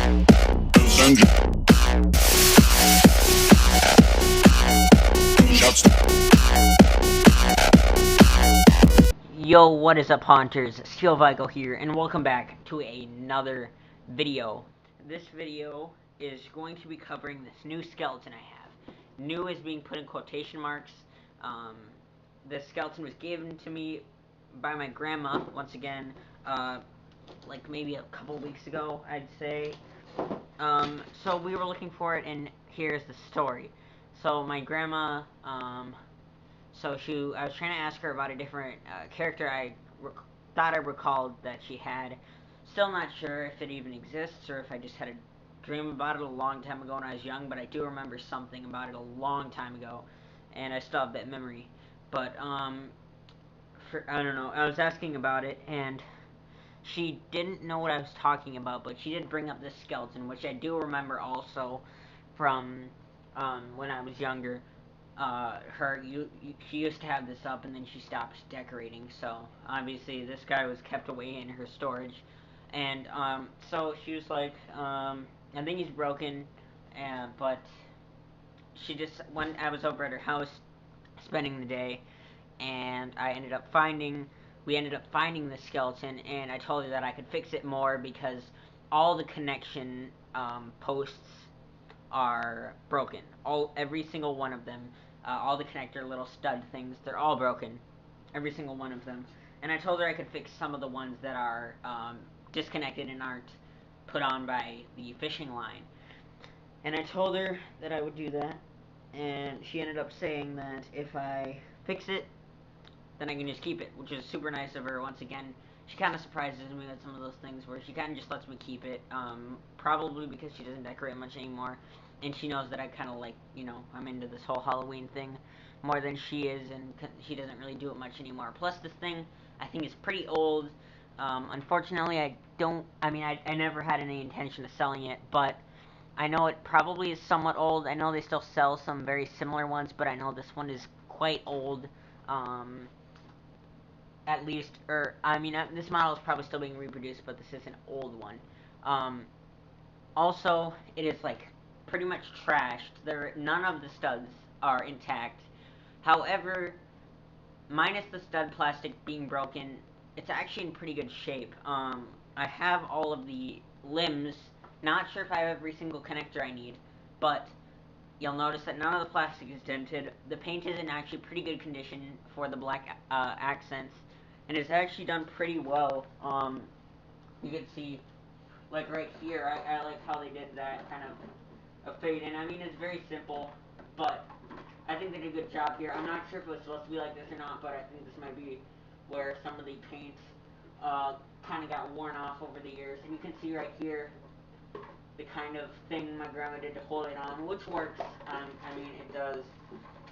Yo, what is up, Haunters? Steel Vigo here, and welcome back to another video. This video is going to be covering this new skeleton I have. New is being put in quotation marks. This skeleton was given to me by my grandma, once again, like maybe a couple weeks ago, I'd say. So we were looking for it, and here's the story. So my grandma, I was trying to ask her about a different character thought I recalled that she had. Still not sure if it even exists or if I just had a dream about it a long time ago when I was young, but I do remember something about it a long time ago, and I still have that memory. But, I don't know, I was asking about it, and she didn't know what I was talking about, but she did bring up this skeleton, which I do remember also from when I was younger. She used to have this up, and then she stopped decorating, so obviously this guy was kept away in her storage. And so she was like, I think he's broken, but when I was over at her house spending the day, and we ended up finding the skeleton, and I told her that I could fix it more because all the connection posts are broken. Every single one of them, all the connector little stud things, they're all broken. Every single one of them. And I told her I could fix some of the ones that are disconnected and aren't put on by the fishing line. And I told her that I would do that, and she ended up saying that if I fix it, then I can just keep it, which is super nice of her. Once again, she kind of surprises me with some of those things where she kind of just lets me keep it, probably because she doesn't decorate much anymore, and she knows that I kind of like, I'm into this whole Halloween thing more than she is, and she doesn't really do it much anymore. Plus, this thing, I think, is pretty old. Unfortunately, I never had any intention of selling it, but I know it probably is somewhat old. I know they still sell some very similar ones, but I know this one is quite old. At least, this model is probably still being reproduced, but this is an old one. Also, it is like pretty much trashed. None of the studs are intact. However, minus the stud plastic being broken, it's actually in pretty good shape. I have all of the limbs. Not sure if I have every single connector I need, but you'll notice that none of the plastic is dented. The paint is in actually pretty good condition for the black accents, and it's actually done pretty well. You can see, like right here, I like how they did that kind of a fade in. I mean, it's very simple, but I think they did a good job here. I'm not sure if it was supposed to be like this or not, but I think this might be where some of the paint kind of got worn off over the years. And you can see right here the kind of thing my grandma did to hold it on, which works. I mean, it does.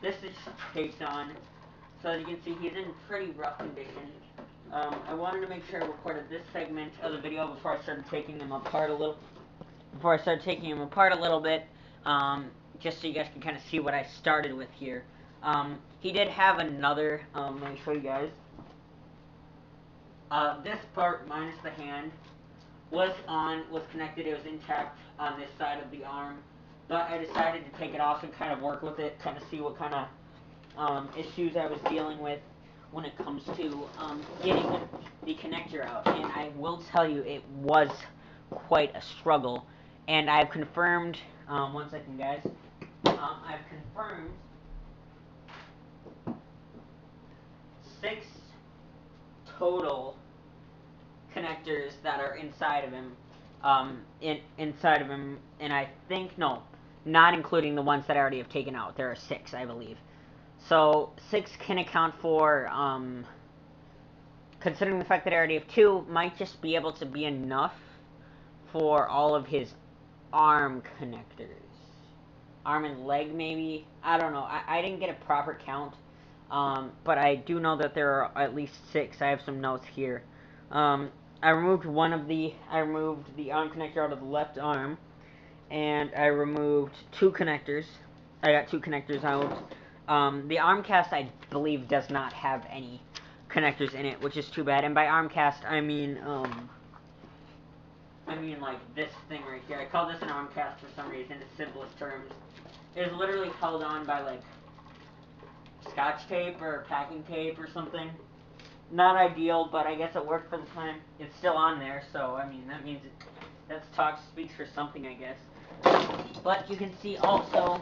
This is taped on, so as you can see, he's in pretty rough condition. I wanted to make sure I recorded this segment of the video before I started taking him apart a little. Bit, just so you guys can kind of see what I started with here. He did have another. Let me show you guys. This part, minus the hand, was connected. It was intact on this side of the arm, but I decided to take it off and kind of work with it, kind of see what kind of issues I was dealing with when it comes to getting the connector out. And I will tell you, it was quite a struggle. And I've confirmed, one second guys, I've confirmed 6 total connectors that are inside of him, and I think, no, not including the ones that I already have taken out. There are 6, I believe. So 6 can account for, considering the fact that I already have 2, might just be able to be enough for all of his arm connectors. Arm and leg, maybe? I don't know. I didn't get a proper count, but I do know that there are at least 6. I have some notes here. I removed I removed the arm connector out of the left arm, and I removed 2 connectors. I got 2 connectors out. The arm cast, I believe, does not have any connectors in it, which is too bad. And by arm cast, I mean like this thing right here. I call this an arm cast for some reason, in simplest terms. It is literally held on by, like, Scotch tape or packing tape or something. Not ideal, but I guess it worked for the time. It's still on there, so, I mean, that means speaks for something, I guess. But you can see also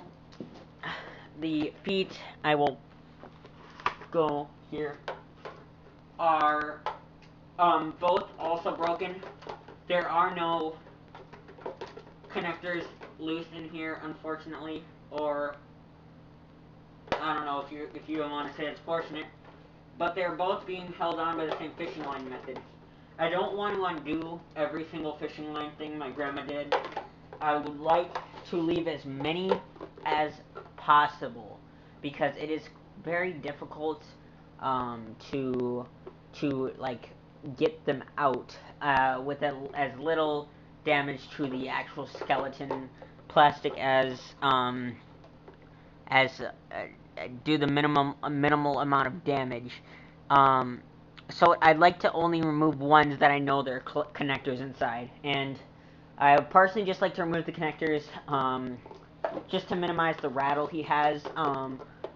the feet, I will go here, are both also broken. There are no connectors loose in here, unfortunately, or I don't know if you want to say it's fortunate, but they're both being held on by the same fishing line method. I don't want to undo every single fishing line thing my grandma did. I would like to leave as many as possible because it is very difficult to like get them out with as little damage to the actual skeleton plastic as do the minimal amount of damage. So I'd like to only remove ones that I know there are connectors inside, and I personally just like to remove the connectors just to minimize the rattle he has.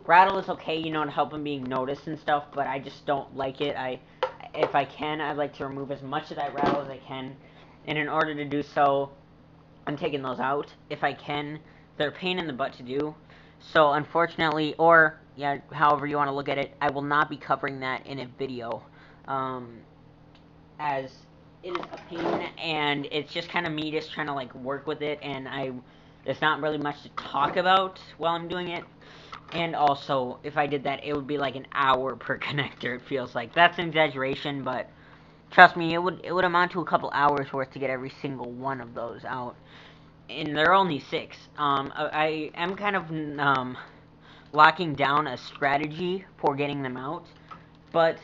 Rattle is okay, you know, to help him being noticed and stuff, but I just don't like it. If I can, I'd like to remove as much of that rattle as I can, and in order to do so, I'm taking those out if I can. They're a pain in the butt to do. So unfortunately, or yeah, however you want to look at it, I will not be covering that in a video, as it is a pain and it's just kind of me just trying to like work with it, and there's not really much to talk about while I'm doing it. And also, if I did that, it would be like an hour per connector. It feels like that's an exaggeration, but trust me, it would amount to a couple hours worth to get every single one of those out. And there are only 6. I am kind of locking down a strategy for getting them out, but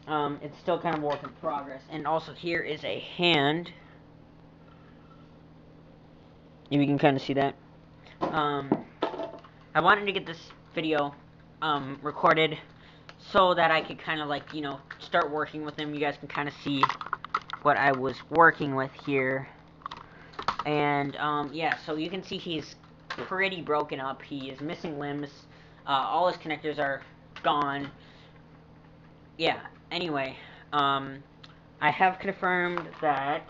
it's still kind of work in progress. And also here is a hand, if you can kind of see that. I wanted to get this video recorded so that I could kind of like, you know, start working with him. You guys can kind of see what I was working with here. And yeah, so you can see he's pretty broken up. He is missing limbs. All his connectors are gone. Yeah, anyway, I have confirmed that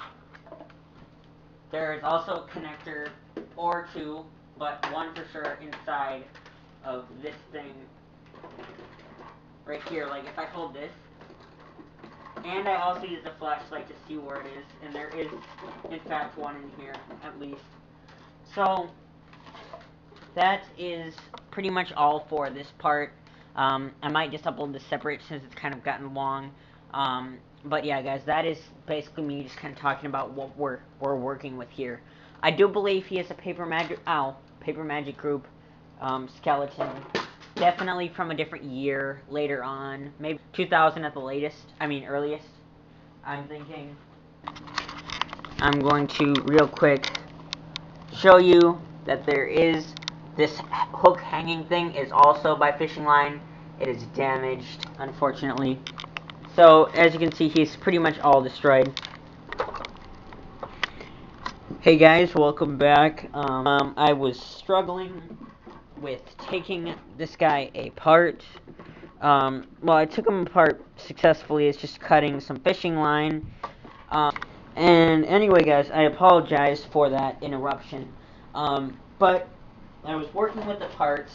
there is also a connector or two, but one for sure inside of this thing right here. Like if I hold this, and I also use the flashlight to see where it is, and there is in fact one in here at least. So that is pretty much all for this part. I might just upload this separate since it's kind of gotten long. But yeah, guys, that is basically me just kind of talking about what we're working with here. I do believe he is a Paper Magic Group skeleton. Definitely from a different year later on. Maybe 2000 at the latest. I mean, earliest. I'm thinking. I'm going to, real quick, show you that there is this hook hanging thing is also by fishing line. It is damaged, unfortunately. So, as you can see, he's pretty much all destroyed. Hey guys, welcome back. I was struggling with taking this guy apart. Well, I took him apart successfully. It's just cutting some fishing line. And anyway, guys, I apologize for that interruption. But I was working with the parts,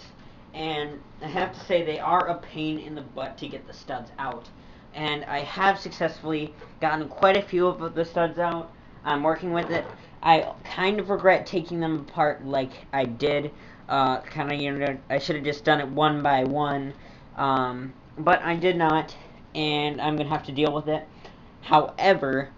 and I have to say they are a pain in the butt to get the studs out. And I have successfully gotten quite a few of the studs out. I'm working with it. I kind of regret taking them apart like I did. Kind of, you know, I should have just done it one by one. But I did not, and I'm going to have to deal with it. However,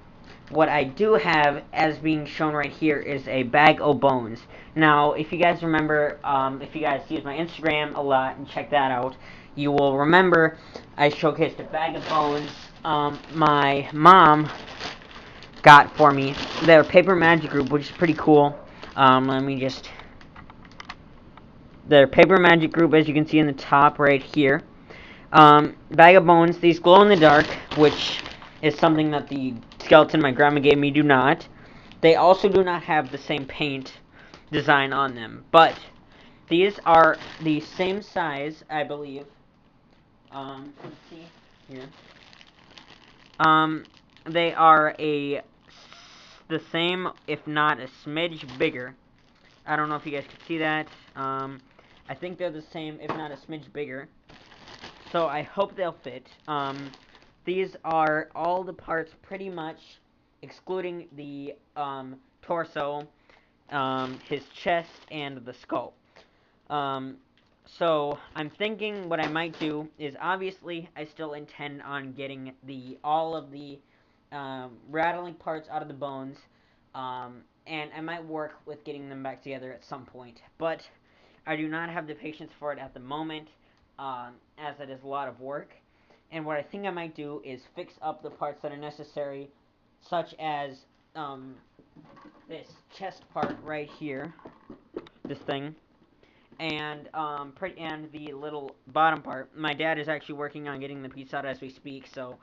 what I do have, as being shown right here, is a bag of bones. Now, if you guys remember, if you guys use my Instagram a lot and check that out, you will remember I showcased a bag of bones my mom got for me. They're Paper Magic Group, which is pretty cool. Let me just... They're Paper Magic Group, as you can see in the top right here. Bag of bones. These glow in the dark, which is something that the skeleton my grandma gave me do not. They also do not have the same paint design on them, but these are the same size, I believe. Let's see here. Um, they are the same, if not a smidge bigger. I don't know if you guys can see that. I think they're the same, if not a smidge bigger. So I hope they'll fit. These are all the parts pretty much, excluding the torso, his chest, and the skull. Um, so I'm thinking what I might do is, obviously I still intend on getting all of the rattling parts out of the bones, and I might work with getting them back together at some point. But I do not have the patience for it at the moment, as it is a lot of work. And what I think I might do is fix up the parts that are necessary, such as this chest part right here, this thing, and the little bottom part. My dad is actually working on getting the piece out as we speak, so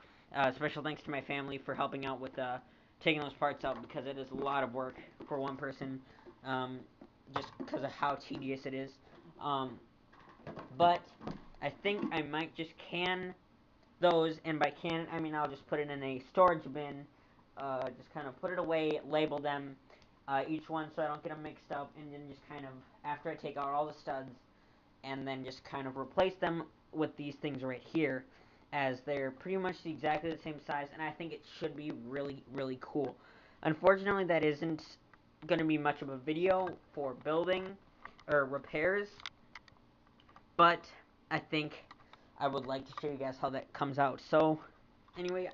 special thanks to my family for helping out with taking those parts out, because it is a lot of work for one person, just because of how tedious it is. Um, but I think I might just can those, and by can I mean I'll just put it in a storage bin, just kind of put it away, label them, each one, so I don't get them mixed up, and then just kind of, after I take out all the studs, and then just kind of replace them with these things right here, as they're pretty much exactly the same size, and I think it should be really, really cool. Unfortunately, that isn't going to be much of a video for building or repairs, but I think I would like to show you guys how that comes out. So, anyway,